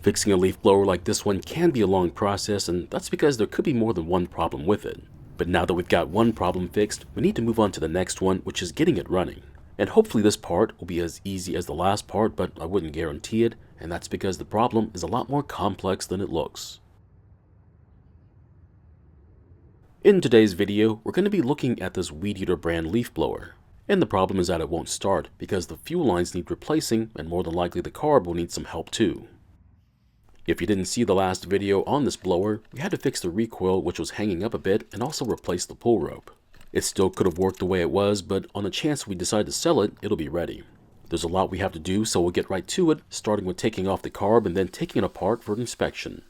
Fixing a leaf blower like this one can be a long process, and that's because there could be more than one problem with it. But now that we've got one problem fixed, we need to move on to the next one, which is getting it running. And hopefully this part will be as easy as the last part, but I wouldn't guarantee it, and that's because the problem is a lot more complex than it looks. In today's video, we're going to be looking at this Weed Eater brand leaf blower. And the problem is that it won't start because the fuel lines need replacing, and more than likely the carb will need some help too. If you didn't see the last video on this blower, we had to fix the recoil, which was hanging up a bit, and also replace the pull rope. It still could have worked the way it was, but on the chance we decide to sell it, it'll be ready. There's a lot we have to do, so we'll get right to it, starting with taking off the carb and then taking it apart for inspection.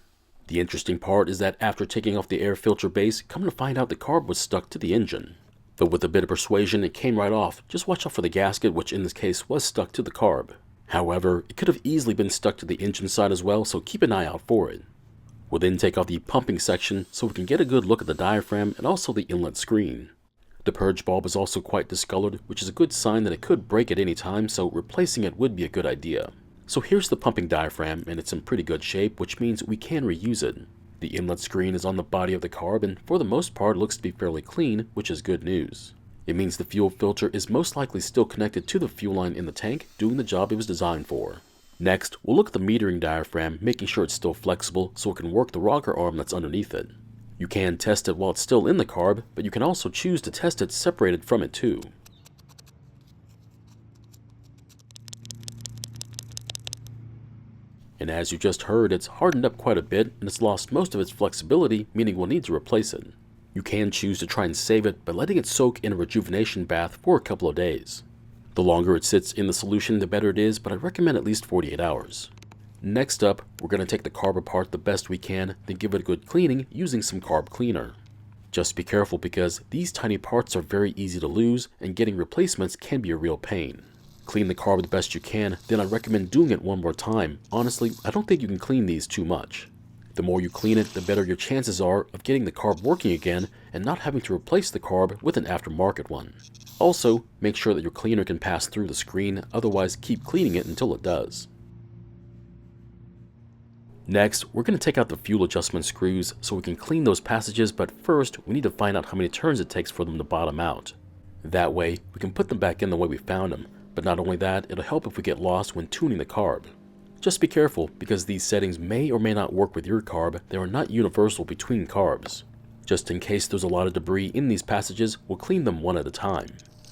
The interesting part is that after taking off the air filter base, come to find out the carb was stuck to the engine. But with a bit of persuasion, it came right off. Just watch out for the gasket, which in this case was stuck to the carb. However, it could have easily been stuck to the engine side as well, so keep an eye out for it. We'll then take off the pumping section so we can get a good look at the diaphragm and also the inlet screen. The purge bulb is also quite discolored, which is a good sign that it could break at any time, so replacing it would be a good idea. So here's the pumping diaphragm, and it's in pretty good shape, which means we can reuse it. The inlet screen is on the body of the carb, and for the most part looks to be fairly clean, which is good news. It means the fuel filter is most likely still connected to the fuel line in the tank, doing the job it was designed for. Next, we'll look at the metering diaphragm, making sure it's still flexible so it can work the rocker arm that's underneath it. You can test it while it's still in the carb, but you can also choose to test it separated from it too. And as you just heard, it's hardened up quite a bit and it's lost most of its flexibility, meaning we'll need to replace it. You can choose to try and save it by letting it soak in a rejuvenation bath for a couple of days. The longer it sits in the solution, the better it is, but I recommend at least 48 hours. Next up, we're going to take the carb apart the best we can, then give it a good cleaning using some carb cleaner. Just be careful because these tiny parts are very easy to lose, and getting replacements can be a real pain. Clean the carb the best you can, then I recommend doing it one more time. Honestly, I don't think you can clean these too much. The more you clean it, the better your chances are of getting the carb working again and not having to replace the carb with an aftermarket one. Also, make sure that your cleaner can pass through the screen, otherwise keep cleaning it until it does. Next, we're going to take out the fuel adjustment screws so we can clean those passages, but first we need to find out how many turns it takes for them to bottom out. That way, we can put them back in the way we found them, but not only that, it'll help if we get lost when tuning the carb. Just be careful, because these settings may or may not work with your carb. They are not universal between carbs. Just in case there's a lot of debris in these passages, we'll clean them one at a time.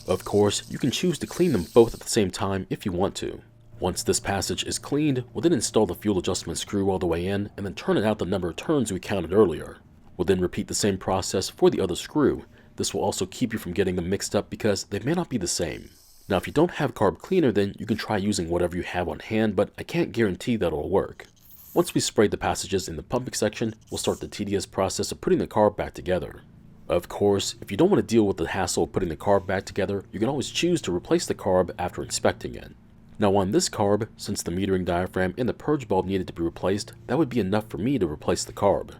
Of course, you can choose to clean them both at the same time if you want to. Once this passage is cleaned, we'll then install the fuel adjustment screw all the way in, and then turn it out the number of turns we counted earlier. We'll then repeat the same process for the other screw. This will also keep you from getting them mixed up because they may not be the same. Now, if you don't have carb cleaner, then you can try using whatever you have on hand, but I can't guarantee that it'll work. Once we spray the passages in the pumping section, we'll start the tedious process of putting the carb back together. Of course, if you don't want to deal with the hassle of putting the carb back together, you can always choose to replace the carb after inspecting it. Now on this carb, since the metering diaphragm and the purge bulb needed to be replaced, that would be enough for me to replace the carb.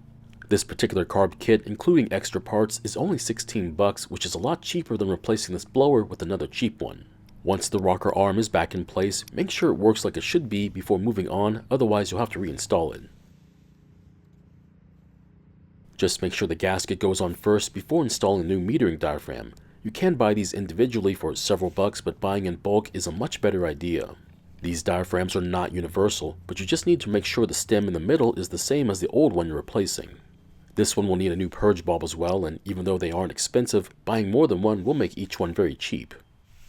This particular carb kit, including extra parts, is only $16, which is a lot cheaper than replacing this blower with another cheap one. Once the rocker arm is back in place, make sure it works like it should be before moving on, otherwise you'll have to reinstall it. Just make sure the gasket goes on first before installing the new metering diaphragm. You can buy these individually for several bucks, but buying in bulk is a much better idea. These diaphragms are not universal, but you just need to make sure the stem in the middle is the same as the old one you're replacing. This one will need a new purge bulb as well, and even though they aren't expensive, buying more than one will make each one very cheap.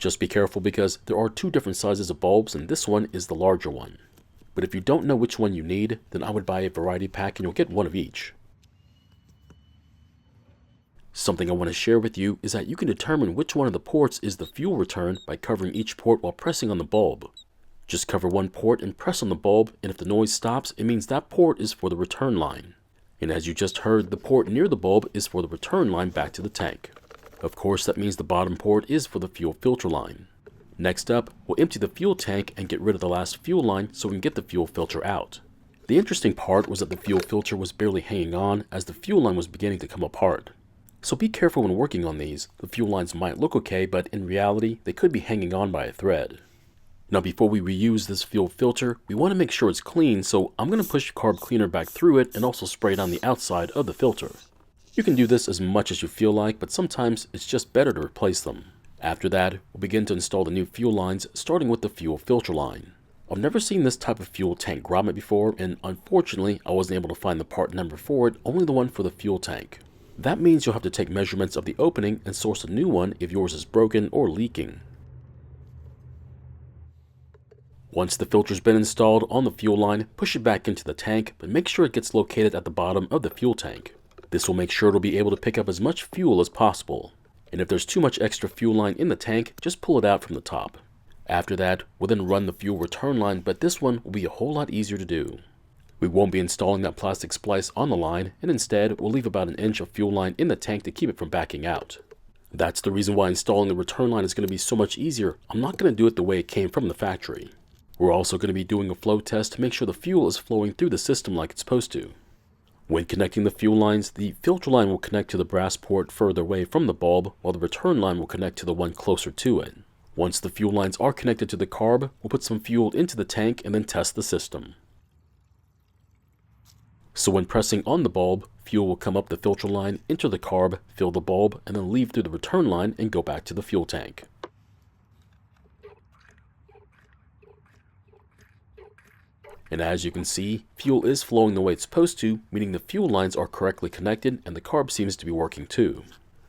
Just be careful because there are two different sizes of bulbs and this one is the larger one. But if you don't know which one you need, then I would buy a variety pack and you'll get one of each. Something I want to share with you is that you can determine which one of the ports is the fuel return by covering each port while pressing on the bulb. Just cover one port and press on the bulb, and if the noise stops, it means that port is for the return line. And as you just heard, the port near the bulb is for the return line back to the tank. Of course, that means the bottom port is for the fuel filter line. Next up, we'll empty the fuel tank and get rid of the last fuel line so we can get the fuel filter out. The interesting part was that the fuel filter was barely hanging on as the fuel line was beginning to come apart. So be careful when working on these. The fuel lines might look okay, but in reality, they could be hanging on by a thread. Now before we reuse this fuel filter, we want to make sure it's clean, so I'm going to push carb cleaner back through it and also spray it on the outside of the filter. You can do this as much as you feel like, but sometimes it's just better to replace them. After that, we'll begin to install the new fuel lines, starting with the fuel filter line. I've never seen this type of fuel tank grommet before, and unfortunately I wasn't able to find the part number for it, only the one for the fuel tank. That means you'll have to take measurements of the opening and source a new one if yours is broken or leaking. Once the filter's been installed on the fuel line, push it back into the tank, but make sure it gets located at the bottom of the fuel tank. This will make sure it'll be able to pick up as much fuel as possible. And if there's too much extra fuel line in the tank, just pull it out from the top. After that, we'll then run the fuel return line, but this one will be a whole lot easier to do. We won't be installing that plastic splice on the line, and instead we'll leave about an inch of fuel line in the tank to keep it from backing out. That's the reason why installing the return line is going to be so much easier. I'm not going to do it the way it came from the factory. We're also going to be doing a flow test to make sure the fuel is flowing through the system like it's supposed to. When connecting the fuel lines, the filter line will connect to the brass port further away from the bulb, while the return line will connect to the one closer to it. Once the fuel lines are connected to the carb, we'll put some fuel into the tank and then test the system. So when pressing on the bulb, fuel will come up the filter line, enter the carb, fill the bulb, and then leave through the return line and go back to the fuel tank. And as you can see, fuel is flowing the way it's supposed to, meaning the fuel lines are correctly connected and the carb seems to be working too.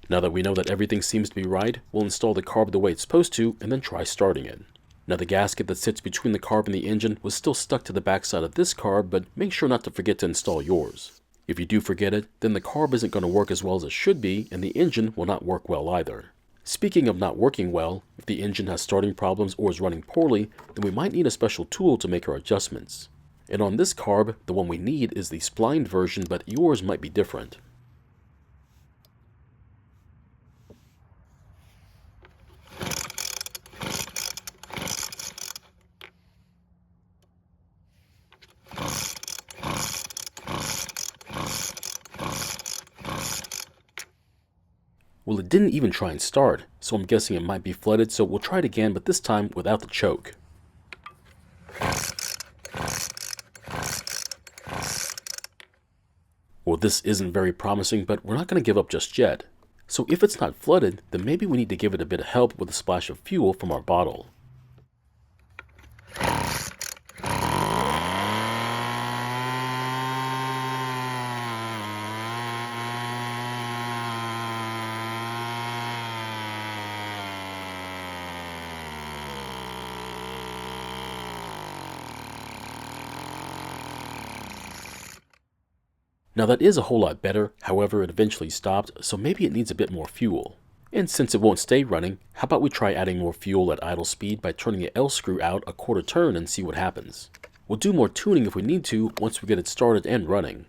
Now that we know that everything seems to be right, we'll install the carb the way it's supposed to and then try starting it. Now the gasket that sits between the carb and the engine was still stuck to the backside of this carb, but make sure not to forget to install yours. If you do forget it, then the carb isn't going to work as well as it should be, and the engine will not work well either. Speaking of not working well, if the engine has starting problems or is running poorly, then we might need a special tool to make our adjustments. And on this carb, the one we need is the splined version, but yours might be different. Well, it didn't even try and start, so I'm guessing it might be flooded, so we'll try it again, but this time without the choke. Well, this isn't very promising, but we're not going to give up just yet. So if it's not flooded, then maybe we need to give it a bit of help with a splash of fuel from our bottle. Now that is a whole lot better, however it eventually stopped, so maybe it needs a bit more fuel. And since it won't stay running, how about we try adding more fuel at idle speed by turning the L screw out a quarter turn and see what happens. We'll do more tuning if we need to once we get it started and running.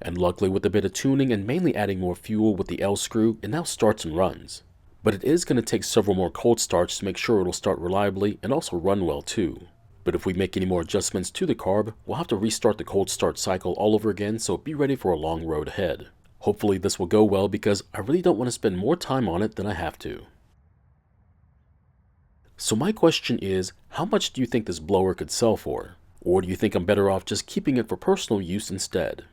And luckily with a bit of tuning and mainly adding more fuel with the L screw, it now starts and runs. But it is going to take several more cold starts to make sure it'll start reliably and also run well too. But if we make any more adjustments to the carb, we'll have to restart the cold start cycle all over again, so be ready for a long road ahead. Hopefully this will go well because I really don't want to spend more time on it than I have to. So my question is, how much do you think this blower could sell for? Or do you think I'm better off just keeping it for personal use instead?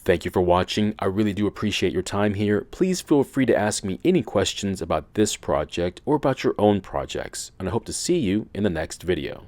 Thank you for watching. I really do appreciate your time here. Please feel free to ask me any questions about this project or about your own projects, and I hope to see you in the next video.